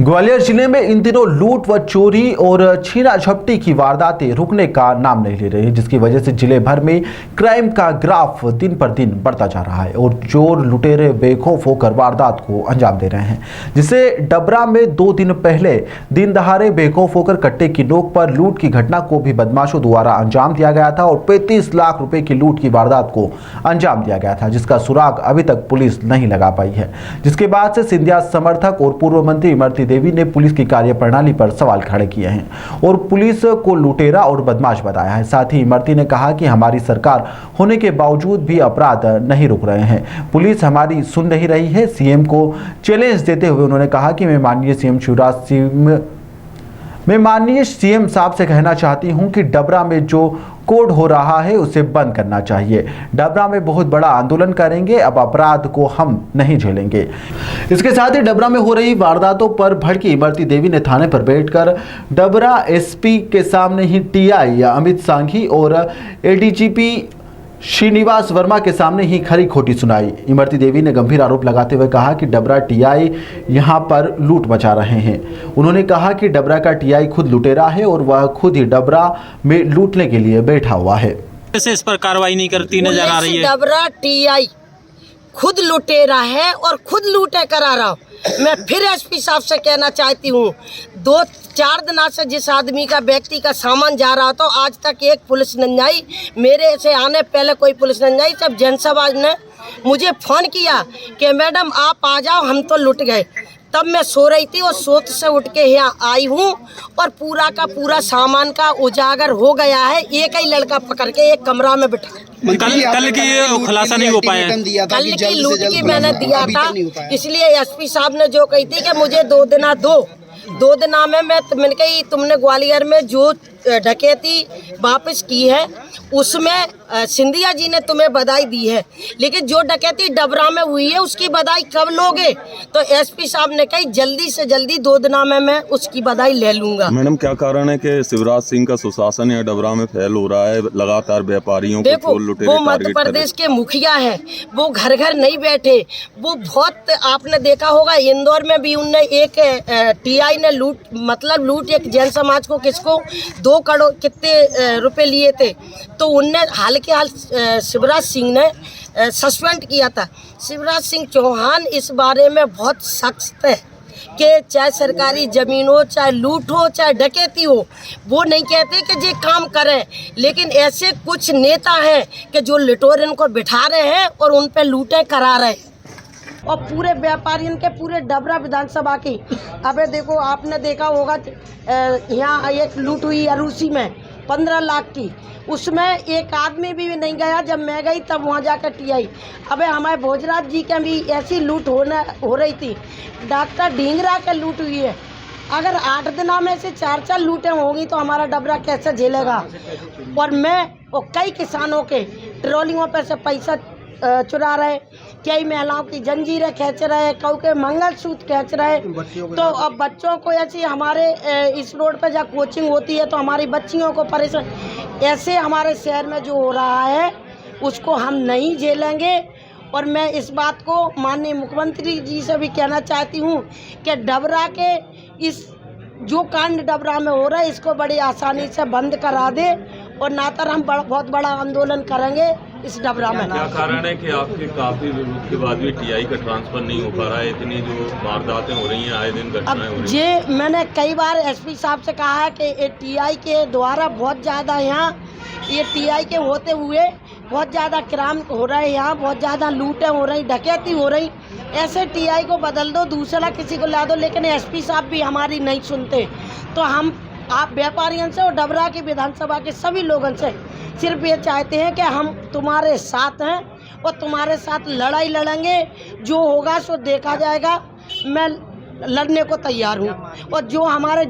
ग्वालियर जिले में इन दिनों लूट व चोरी और छीना झपटी की वारदातें रुकने का नाम नहीं ले रही, जिसकी वजह से जिले भर में क्राइम का ग्राफ दिन पर दिन बढ़ता जा रहा है और चोर लुटेरे बेखौफ होकर वारदात को अंजाम दे रहे हैं। जिसे डबरा में 2 दिन पहले दिन दहाड़े बेखौफ होकर कट्टे की नोक पर लूट की घटना को भी बदमाशों द्वारा अंजाम दिया गया था और 35 लाख रुपए की लूट की वारदात को अंजाम दिया गया था, जिसका सुराग अभी तक पुलिस नहीं लगा पाई है। जिसके बाद से सिंधिया समर्थक और पूर्व मंत्री इमरती देवी ने पुलिस की कार्यप्रणाली पर सवाल खड़े किए हैं और पुलिस को लुटेरा और बदमाश बताया है। साथ ही इमरती ने कहा कि हमारी सरकार होने के बावजूद भी अपराध नहीं रुक रहे हैं, पुलिस हमारी सुन नहीं रही है। सीएम को चैलेंज देते हुए उन्होंने कहा कि मैं माननीय सीएम साहब से कहना चाहती हूं कि डबरा में जो कोड हो रहा है उसे बंद करना चाहिए। डबरा में बहुत बड़ा आंदोलन करेंगे, अब अपराध को हम नहीं झेलेंगे। इसके साथ ही डबरा में हो रही वारदातों पर भड़की इमरती देवी ने थाने पर बैठकर डबरा एसपी के सामने ही टीआई अमित सांघी और एडीजीपी श्रीनिवास वर्मा के सामने ही खरी खोटी सुनाई। इमरती देवी ने गंभीर आरोप लगाते हुए कहा कि डबरा टीआई यहां पर लूट मचा रहे हैं। उन्होंने कहा कि डबरा का टीआई खुद लुटेरा है और वह खुद ही डबरा में लूटने के लिए बैठा हुआ है। कैसे इस पर कार्रवाई नहीं करती नजर आ रही है? डबरा टीआई खुद लुटेरा है और खुद लूटे करा रहा। मैं फिर एसपी साहब से कहना चाहती हूँ, 2-4 दिन से जिस आदमी का व्यक्ति का सामान जा रहा था, आज तक एक पुलिस नहीं आई। मेरे से आने पहले कोई पुलिस नहीं आई। जब जनसभा ने मुझे फ़ोन किया कि मैडम आप आ जाओ, हम तो लुट गए, तब मैं सो रही थी और सोच से उठ के यहाँ आई हूँ और पूरा का पूरा सामान का उजागर हो गया है। एक ही लड़का पकड़ के एक कमरा में बिठा। कल की खुलासा नहीं हो पाया। कल की लूट की मैंने दिया था, इसलिए एसपी साहब ने जो कही थी कि मुझे 2 दिन दो दिन में मैंने कही तुमने ग्वालियर में जो डकैती वापस की है उसमें सिंधिया जी ने तुम्हें बधाई दी है, लेकिन जो डकैती डबरा में हुई है उसकी बधाई कब लोगे? तो एसपी साहब ने कही जल्दी से जल्दी 2 दिन में मैं उसकी बधाई ले लूंगा। मैडम क्या कारण है कि शिवराज सिंह का सुशासन या डबरा में फैल हो रहा है, लगातार व्यापारियों को चोर लुटेरे वो मध्य प्रदेश के मुखिया है, वो घर घर नहीं बैठे। वो बहुत आपने देखा होगा, इंदौर में भी उनने एक टीआई ने लूट एक जैन समाज को किसको 2 करोड़ कितने रुपए लिए थे, तो उनने हाल के हाल शिवराज सिंह ने सस्पेंड किया था। शिवराज सिंह चौहान इस बारे में बहुत सख्त है कि चाहे सरकारी जमीन हो, चाहे लूट हो, चाहे डकैती हो, वो नहीं कहते कि ये काम करें, लेकिन ऐसे कुछ नेता हैं कि जो लिटोरन को बिठा रहे हैं और उन पे लूटें करा रहे हैं। और पूरे व्यापारियों के पूरे डबरा विधानसभा की, अबे देखो आपने देखा होगा यहाँ एक लूट हुई अरूसी में 15 लाख की, उसमें एक आदमी भी नहीं गया। जब मैं गई तब वहाँ जाकर टीआई। अबे हमारे भोजराज जी के भी ऐसी लूट हो रही थी। डॉक्टर ढींगरा के लूट हुई है। अगर 8 दिनों में से 4 लूटें होंगी तो हमारा डबरा कैसे झेलेगा? और कई किसानों के ट्रॉलियों पर से पैसा चुरा रहे, कई महिलाओं की जंजीरें खींच रहे, कई के मंगलसूत्र खींच रहे। तो अब बच्चों को ऐसी हमारे इस रोड पर जहाँ कोचिंग होती है तो हमारी बच्चियों को परेशान, ऐसे हमारे शहर में जो हो रहा है उसको हम नहीं झेलेंगे। और मैं इस बात को माननीय मुख्यमंत्री जी से भी कहना चाहती हूँ कि डबरा के इस जो कांड डबरा में हो रहा है इसको बड़ी आसानी से बंद करा दे, और नातर हम बहुत बड़ा आंदोलन करेंगे इस डबरा में। क्या कारण है कि आपके काफी विरोध के बाद भी टीआई का ट्रांसफर नहीं हो पा रहा है? इतनी जो वारदातें हो रही हैं, आए दिन घटनाएं हो रही हैं। ये मैंने कई बार एसपी साहब से कहा है कि टीआई के द्वारा बहुत ज़्यादा यहाँ ये टीआई के होते हुए बहुत ज़्यादा क्राइम हो रहे हैं, यहाँ बहुत ज़्यादा लूटें हो रही, डकैती हो रही। ऐसे टीआई को बदल दो, दूसरा किसी को ला दो, लेकिन एसपी साहब भी हमारी नहीं सुनते। तो आप व्यापारियों से और डबरा की विधानसभा के सभी लोगों से सिर्फ ये चाहते हैं कि हम तुम्हारे साथ हैं और तुम्हारे साथ लड़ाई लड़ेंगे। जो होगा सो देखा जाएगा। मैं लड़ने को तैयार हूँ और जो हमारे